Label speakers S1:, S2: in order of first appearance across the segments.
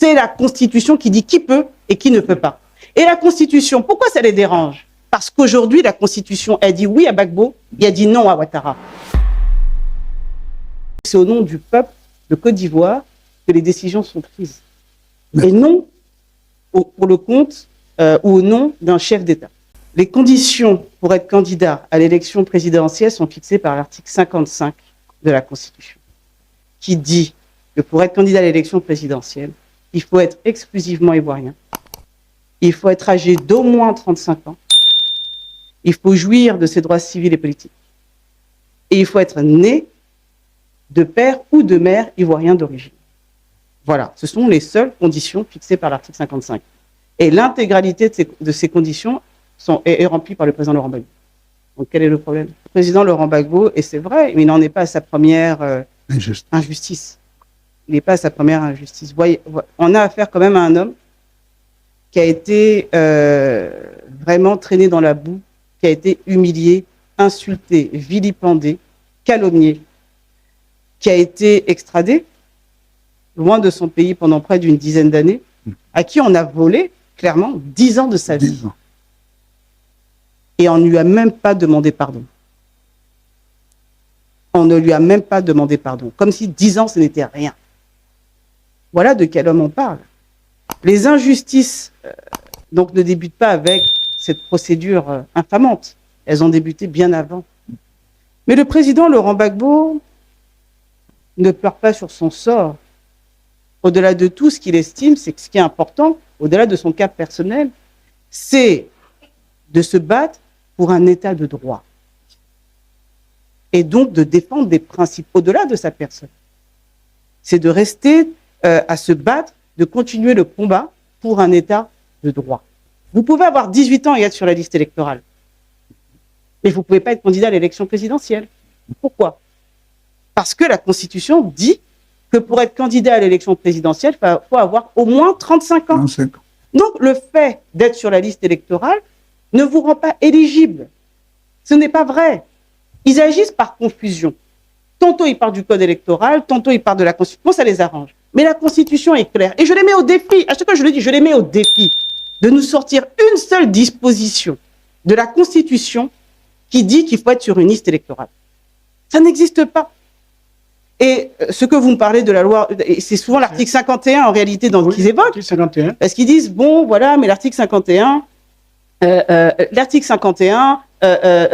S1: C'est la Constitution qui dit qui peut et qui ne peut pas. Et la Constitution, pourquoi ça les dérange? Parce qu'aujourd'hui, la Constitution, elle dit oui à Gbagbo et elle dit non à Ouattara. C'est au nom du peuple de Côte d'Ivoire que les décisions sont prises. Et non pour le compte ou au nom d'un chef d'État. Les conditions pour être candidat à l'élection présidentielle sont fixées par l'article 55 de la Constitution, qui dit que pour être candidat à l'élection présidentielle, il faut être exclusivement ivoirien, il faut être âgé d'au moins 35 ans, il faut jouir de ses droits civils et politiques, et il faut être né de père ou de mère ivoirien d'origine. Voilà, ce sont les seules conditions fixées par l'article 55. Et l'intégralité de ces conditions est remplie par le président Laurent Gbagbo. Donc quel est le problème? Le président Laurent Gbagbo, et c'est vrai, mais il n'en est pas à sa première injustice. Il n'est pas à sa première injustice. Voyez, on a affaire quand même à un homme qui a été vraiment traîné dans la boue, qui a été humilié, insulté, vilipendé, calomnié, qui a été extradé loin de son pays pendant près d'une dizaine d'années, à qui on a volé, clairement, 10 ans de sa vie.
S2: 10 ans.
S1: Et on ne lui a même pas demandé pardon. On ne lui a même pas demandé pardon. Comme si 10 ans, ce n'était rien. Voilà de quel homme on parle. Les injustices donc ne débutent pas avec cette procédure infamante. Elles ont débuté bien avant. Mais le président Laurent Gbagbo ne pleure pas sur son sort. Au-delà de tout, ce qu'il estime, c'est que ce qui est important, au-delà de son cas personnel, c'est de se battre pour un état de droit. Et donc de défendre des principes au-delà de sa personne. C'est de rester à se battre, de continuer le combat pour un état de droit. Vous pouvez avoir 18 ans et être sur la liste électorale. Mais vous ne pouvez pas être candidat à l'élection présidentielle. Pourquoi? Parce que la Constitution dit que pour être candidat à l'élection présidentielle, il faut avoir au moins 35 ans.
S2: 35 ans.
S1: Donc, le fait d'être sur la liste électorale ne vous rend pas éligible. Ce n'est pas vrai. Ils agissent par confusion. Tantôt, ils parlent du code électoral, tantôt, ils parlent de la Constitution, ça les arrange. Mais la Constitution est claire. Et je les mets au défi, à chaque fois que je le dis, je les mets au défi de nous sortir une seule disposition de la Constitution qui dit qu'il faut être sur une liste électorale. Ça n'existe pas. Et ce que vous me parlez de la loi, c'est souvent l'article 51 en réalité dans qu'ils évoquent.
S2: L'article 51.
S1: Parce qu'ils disent, bon, voilà, mais l'article 51,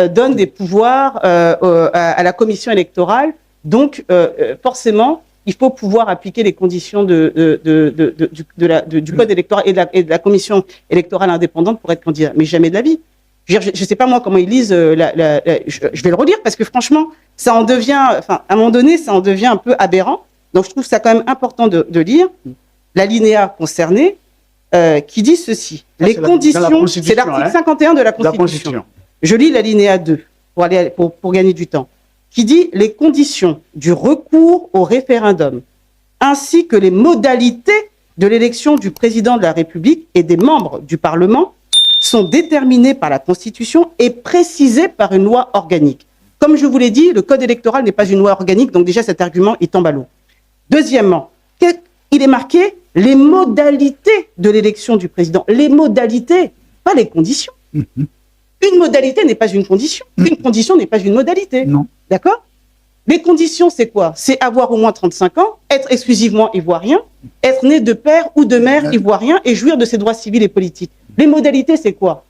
S1: donne des pouvoirs à la commission électorale. Donc, forcément, il faut pouvoir appliquer les conditions du code électoral et de la commission électorale indépendante pour être candidat. Mais jamais de la vie. Je ne sais pas moi comment ils lisent, je vais le relire parce que franchement, ça en devient, enfin, à un moment donné, ça en devient un peu aberrant. Donc je trouve ça quand même important de lire l'alinéa concerné qui dit ceci.
S2: Ça,
S1: les conditions, c'est l'article 51 de la Constitution. Je lis l'alinéa 2 pour gagner du temps, qui dit les conditions du recours au référendum ainsi que les modalités de l'élection du président de la République et des membres du Parlement sont déterminées par la Constitution et précisées par une loi organique. Comme je vous l'ai dit, le code électoral n'est pas une loi organique, donc déjà cet argument, il tombe à l'eau. Deuxièmement, il est marqué les modalités de l'élection du président. Les modalités, pas les conditions. Une modalité n'est pas une condition. Une condition n'est pas une modalité.
S2: Non.
S1: D'accord? Les conditions, c'est quoi? C'est avoir au moins 35 ans, être exclusivement ivoirien, être né de père ou de mère ivoirien et jouir de ses droits civils et politiques. Les modalités, c'est quoi?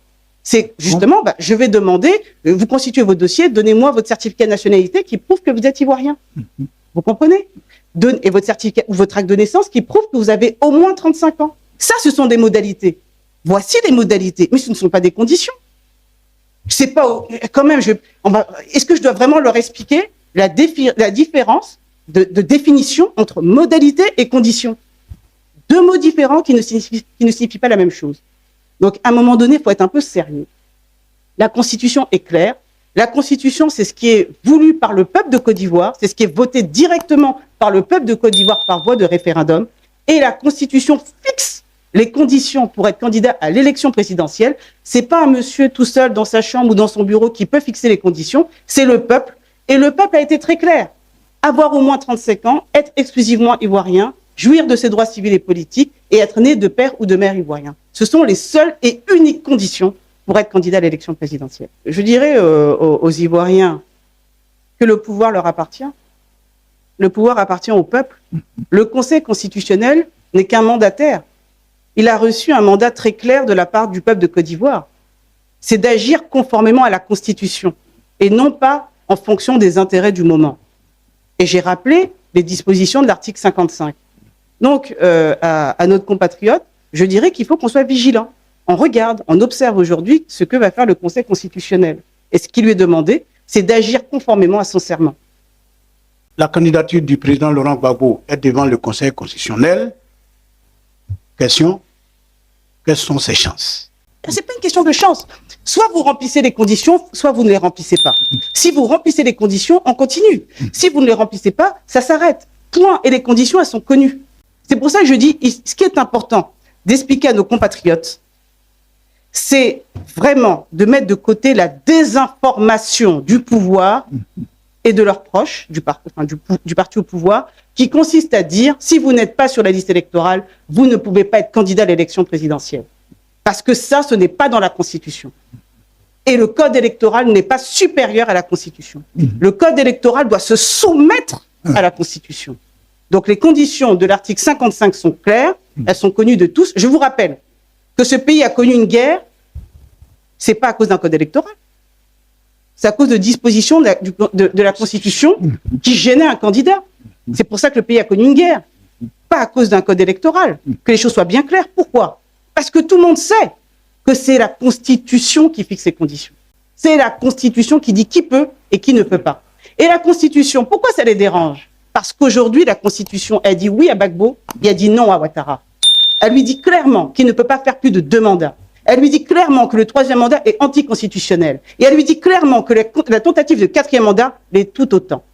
S1: C'est justement, je vais demander, vous constituez votre dossier, donnez-moi votre certificat de nationalité qui prouve que vous êtes ivoirien. Vous comprenez? Et votre certificat ou votre acte de naissance qui prouve que vous avez au moins 35 ans. Ça, ce sont des modalités. Voici les modalités, mais ce ne sont pas des conditions. C'est pas, quand même, est-ce que je dois vraiment leur expliquer la différence de définition entre modalité et condition? Deux mots différents qui ne signifient pas la même chose. Donc, à un moment donné, il faut être un peu sérieux. La Constitution est claire. La Constitution, c'est ce qui est voulu par le peuple de Côte d'Ivoire, c'est ce qui est voté directement par le peuple de Côte d'Ivoire par voie de référendum. Et la Constitution fixe les conditions pour être candidat à l'élection présidentielle. C'est pas un monsieur tout seul dans sa chambre ou dans son bureau qui peut fixer les conditions, c'est le peuple. Et le peuple a été très clair. Avoir au moins 35 ans, être exclusivement ivoirien jouir de ses droits civils et politiques et être né de père ou de mère ivoirien. Ce sont les seules et uniques conditions pour être candidat à l'élection présidentielle. Je dirais aux Ivoiriens que le pouvoir leur appartient. Le pouvoir appartient au peuple. Le Conseil constitutionnel n'est qu'un mandataire. Il a reçu un mandat très clair de la part du peuple de Côte d'Ivoire. C'est d'agir conformément à la Constitution et non pas en fonction des intérêts du moment. Et j'ai rappelé les dispositions de l'article 55. Donc, à notre compatriote, je dirais qu'il faut qu'on soit vigilant. On regarde, on observe aujourd'hui ce que va faire le Conseil constitutionnel. Et ce qui lui est demandé, c'est d'agir conformément à son serment.
S2: La candidature du président Laurent Gbagbo est devant le Conseil constitutionnel. Question, quelles sont ses chances?
S1: Ce n'est pas une question de chance. Soit vous remplissez les conditions, soit vous ne les remplissez pas. Si vous remplissez les conditions, on continue. Si vous ne les remplissez pas, ça s'arrête. Point. Et les conditions, elles sont connues. C'est pour ça que je dis, ce qui est important d'expliquer à nos compatriotes, c'est vraiment de mettre de côté la désinformation du pouvoir et de leurs proches, du parti au pouvoir, qui consiste à dire, si vous n'êtes pas sur la liste électorale, vous ne pouvez pas être candidat à l'élection présidentielle. Parce que ça, ce n'est pas dans la Constitution. Et le code électoral n'est pas supérieur à la Constitution. Le code électoral doit se soumettre à la Constitution. Donc les conditions de l'article 55 sont claires, elles sont connues de tous. Je vous rappelle que ce pays a connu une guerre, c'est pas à cause d'un code électoral, c'est à cause de dispositions de la Constitution qui gênaient un candidat. C'est pour ça que le pays a connu une guerre, pas à cause d'un code électoral. Que les choses soient bien claires. Pourquoi? Parce que tout le monde sait que c'est la Constitution qui fixe les conditions. C'est la Constitution qui dit qui peut et qui ne peut pas. Et la Constitution, pourquoi ça les dérange? Parce qu'aujourd'hui, la Constitution, elle dit oui à Gbagbo et elle dit non à Ouattara. Elle lui dit clairement qu'il ne peut pas faire plus de 2 mandats. Elle lui dit clairement que le 3e mandat est anticonstitutionnel. Et elle lui dit clairement que la tentative de 4e mandat l'est tout autant.